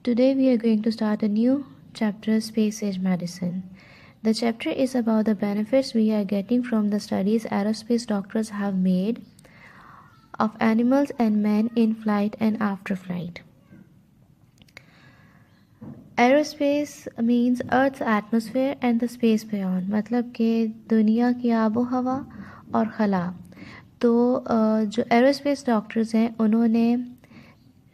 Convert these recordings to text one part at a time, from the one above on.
Today we are going to start a new chapter, Space Age Medicine. The chapter is about the benefits we are getting from the studies aerospace doctors have made of animals and men in flight and after flight. Aerospace means Earth's atmosphere and the space beyond, मतलब कि दुनिया की आबो हवा और खला. तो जो एरोस्पेस डॉक्टर्स हैं उन्होंने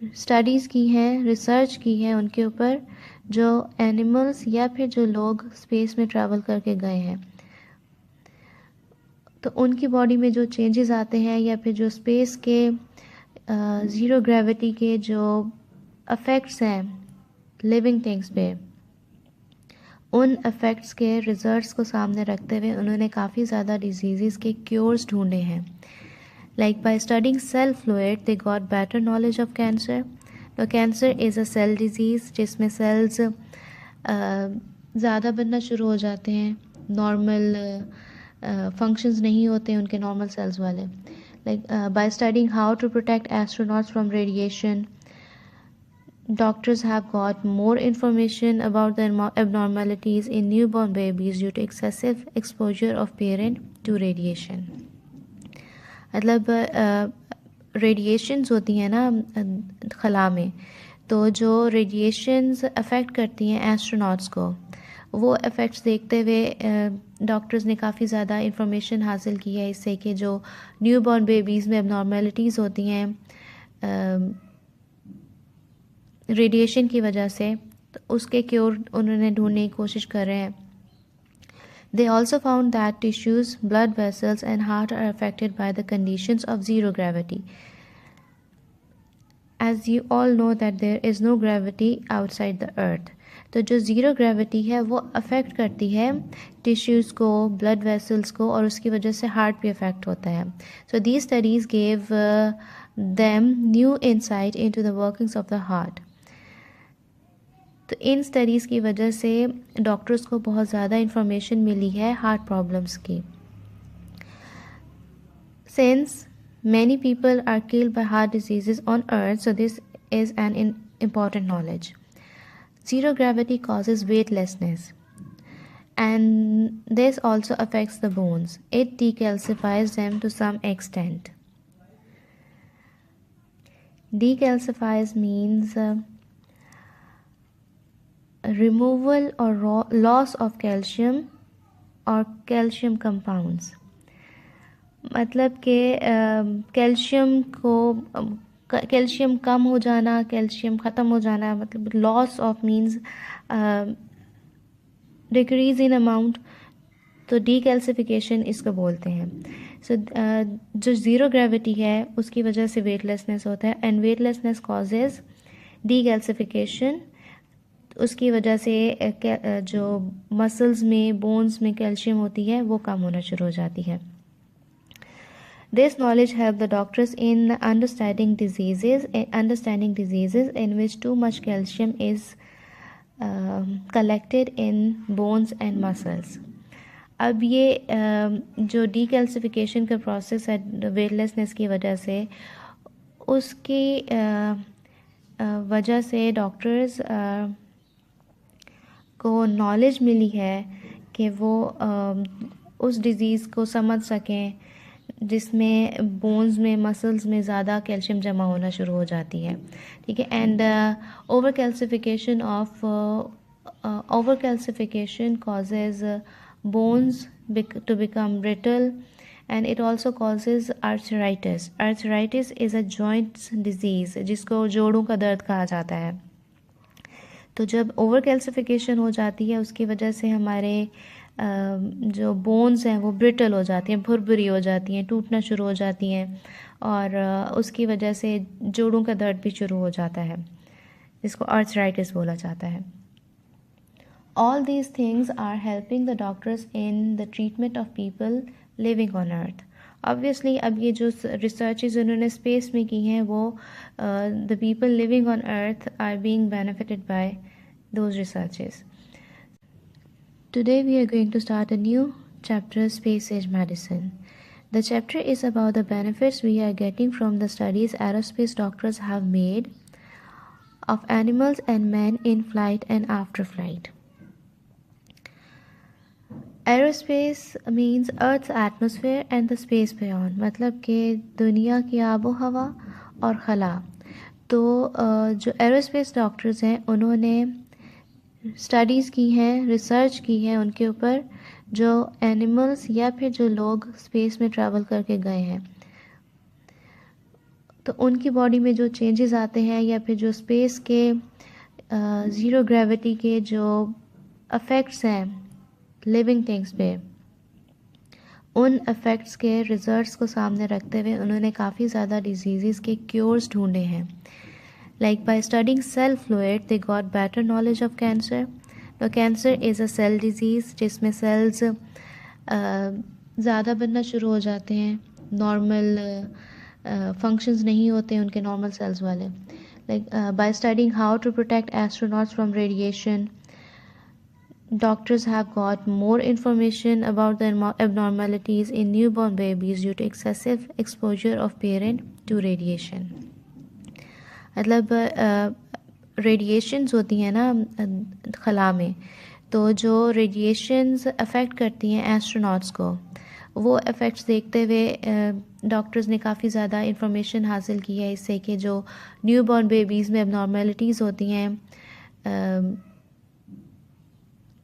स्टडीज़ की हैं, रिसर्च की है उनके ऊपर, जो एनिमल्स या फिर जो लोग स्पेस में ट्रैवल करके गए हैं, तो उनकी बॉडी में जो चेंजेस आते हैं या फिर जो स्पेस के ज़ीरो ग्रेविटी के जो अफेक्ट्स हैं लिविंग थिंग्स पे, उन इफ़ेक्ट्स के रिजल्ट्स को सामने रखते हुए उन्होंने काफ़ी ज़्यादा डिजीज़ के क्योर्स ढूंढे हैं. Like by studying cell fluid, they got better knowledge of cancer. तो cancer is a cell disease जिसमें cells ज़्यादा बनना शुरू हो जाते हैं, नॉर्मल functions नहीं होते उनके normal cells वाले. Like by studying how to protect astronauts from radiation, doctors have got more information about the abnormalities in newborn babies due to excessive exposure of parent to radiation. मतलब radiations होती हैं ना खला में, तो जो radiations affect करती हैं एस्ट्रोनॉट्स को, वो इफ़ेक्ट्स देखते हुए डॉक्टर्स ने काफ़ी ज़्यादा इंफॉर्मेशन हासिल की है इससे कि जो न्यूबॉर्न बेबीज़ में एबनॉर्मेलिटीज़ होती हैं रेडिएशन की वजह से, तो उसके क्योर उन्होंने ढूंढने की कोशिश कर रहे हैं. They also found that tissues, blood vessels and heart are affected by the conditions of zero gravity. As you all know that there is no gravity outside the earth. तो जो ज़ीरो ग्रेविटी है वो affect करती है tissues को, blood vessels को, और उसकी वजह से हार्ट भी अफेक्ट होता है. So these studies gave them new insight into the workings of the heart. तो इन स्टडीज़ की वजह से डॉक्टर्स को बहुत ज़्यादा इंफॉर्मेशन मिली है हार्ट प्रॉब्लम्स की. Since many people are killed by heart diseases on earth, so this is an important knowledge. Zero gravity causes weightlessness, and this also affects the bones. It decalcifies them to some extent. Decalcifies means removal or loss of calcium or calcium compounds. मतलब कि calcium कम हो जाना, calcium ख़त्म हो जाना, मतलब loss of means decrease in amount, तो decalcification इसको बोलते हैं. सो जो ज़ीरो ग्रेविटी है उसकी वजह से वेटलेसनेस होता है, एंड वेटलेसनेस कॉजेज़ डीकैल्सिफिकेशन. उसकी वजह से जो मसल्स में, बोन्स में कैल्शियम होती है वो कम होना शुरू हो जाती है. This knowledge helped the doctors in understanding diseases in which too much calcium is collected in bones and muscles. अब ये जो डीकैल्सिफिकेशन का प्रोसेस है वेटलेसनेस की वजह से, उसकी वजह से डॉक्टर्स को नॉलेज मिली है कि वो उस डिज़ीज़ को समझ सकें जिसमें बोन्स में, मसल्स में ज़्यादा कैल्शियम जमा होना शुरू हो जाती है. ठीक है. And over calcification causes bones to become brittle, and it also causes arthritis. Arthritis is a joint disease जिसको जोड़ों का दर्द कहा जाता है. तो जब ओवर कैल्सिफिकेशन हो जाती है उसकी वजह से हमारे जो बोन्स हैं वो ब्रिटल हो जाती हैं, भुरभुरी हो जाती हैं, टूटना शुरू हो जाती हैं, और उसकी वजह से जोड़ों का दर्द भी शुरू हो जाता है, जिसको आर्थराइटिस बोला जाता है. All these things are helping the doctors in the treatment of people living on earth. Obviously अब ये जो रिसर्चेज उन्होंने स्पेस में की हैं वो the people living on earth are being benefited by those researches. Today we are going to start a new chapter, Space Age Medicine. The chapter is about the benefits we are getting from the studies aerospace doctors have made of animals and men in flight and after flight. Aerospace means earth's atmosphere and the space beyond, मतलब कि दुनिया की आबो हवा और खला। तो जो एरोस्पेस डॉक्टर्स हैं उन्होंने स्टडीज़ की हैं, रिसर्च की है उनके ऊपर, जो एनिमल्स या फिर जो लोग स्पेस में ट्रैवल करके गए हैं, तो उनकी बॉडी में जो चेंजेस आते हैं या फिर जो स्पेस के ज़ीरो ग्रेविटी के जो अफेक्ट्स हैं लिविंग थिंग्स पे, उन इफ़ेक्ट्स के रिजल्ट्स को सामने रखते हुए उन्होंने काफ़ी ज़्यादा डिजीज़ के क्योर्स ढूंढे हैं। Like by studying cell fluid they got better knowledge of cancer. तो cancer is a cell disease जिसमें सेल्स ज़्यादा बनना शुरू हो जाते हैं, नॉर्मल फंक्शंस नहीं होते उनके नॉर्मल सेल्स वाले। Like by studying how to protect astronauts from radiation, doctors have got more information about the abnormalities in newborn babies due to excessive exposure of parent to radiation. मतलब radiations होती हैं ना खला में, तो जो radiations affect करती हैं एस्ट्रोनॉट्स को, वो इफ़ेक्ट्स देखते हुए डॉक्टर्स ने काफ़ी ज़्यादा इंफॉर्मेशन हासिल की है इससे कि जो न्यूबॉर्न बेबीज़ में abnormalities होती हैं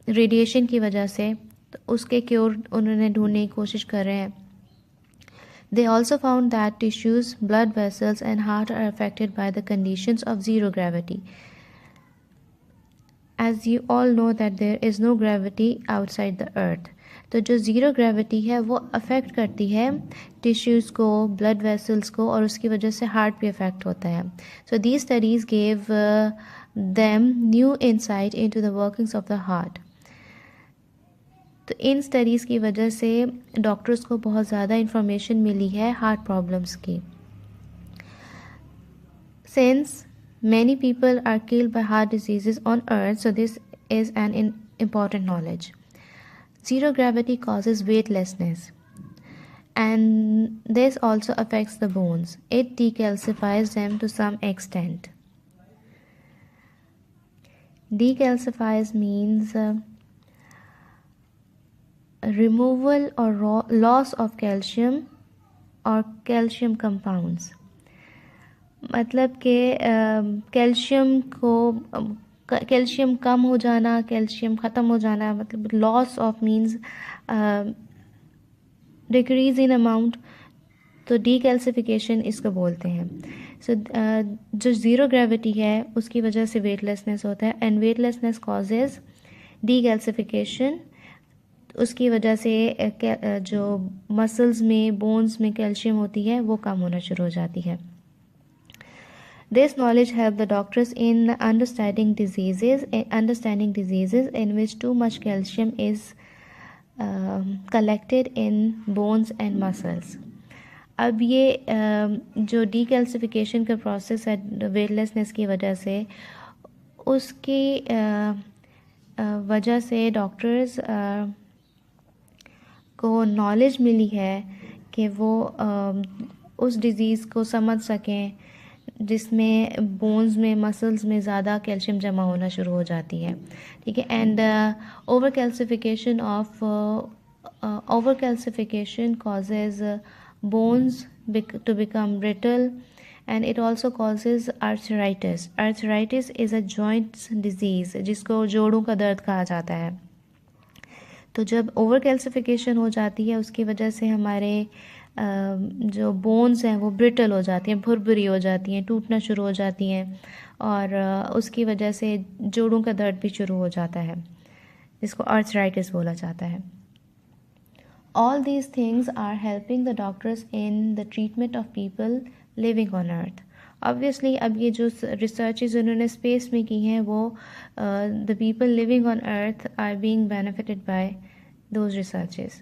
रेडिएशन की वजह से, तो उसके क्योर उन्होंने ढूंढने की कोशिश कर रहे हैं। They also found that tissues, blood vessels and heart are affected by the conditions of zero gravity. As you all know that there is no gravity outside the earth. तो जो ज़ीरो ग्रेविटी है वो affect करती है tissues को, blood vessels को, और उसकी वजह से हार्ट भी अफेक्ट होता है। So these studies gave them new insight into the workings of the heart. तो इन स्टडीज़ की वजह से डॉक्टर्स को बहुत ज़्यादा इंफॉर्मेशन मिली है हार्ट प्रॉब्लम्स की। Since many people are killed by heart disease on earth, so this is an important knowledge. Zero gravity causes weightlessness, and this also affects the bones. It decalcifies them to some extent. Decalcifies means removal or loss of calcium or calcium compounds. मतलब कि calcium कम हो जाना, calcium ख़त्म हो जाना, मतलब loss of means decrease in amount, तो decalcification इसको बोलते हैं। सो जो ज़ीरो ग्रेविटी है उसकी वजह से वेटलेसनेस होता है, एंड वेटलेसनेस कॉजेज़ डीकैल्सिफिकेशन। उसकी वजह से जो मसल्स में, बोन्स में कैल्शियम होती है वो कम होना शुरू हो जाती है। This knowledge helped the doctors in understanding diseases in which too much calcium is collected in bones and muscles. अब ये जो डीकैल्सिफिकेशन का प्रोसेस है वेटलेसनेस की वजह से, उसकी वजह से डॉक्टर्स को नॉलेज मिली है कि वो उस डिज़ीज़ को समझ सकें जिसमें बोन्स में, मसल्स में ज़्यादा कैल्शियम जमा होना शुरू हो जाती है। ठीक है, and over calcification causes bones to become brittle, and it also causes arthritis. Arthritis is a joint disease जिसको जोड़ों का दर्द कहा जाता है। तो जब ओवर कैल्सिफिकेशन हो जाती है उसकी वजह से हमारे जो बोन्स हैं वो ब्रिटल हो जाती हैं, भुरभुरी हो जाती हैं, टूटना शुरू हो जाती हैं, और उसकी वजह से जोड़ों का दर्द भी शुरू हो जाता है, जिसको आर्थराइटिस बोला जाता है। All these things are helping the doctors in the treatment of people living on earth. Obviously अब ये जो researches उन्होंने space में की हैं वो the people living on earth are being benefited by those researches.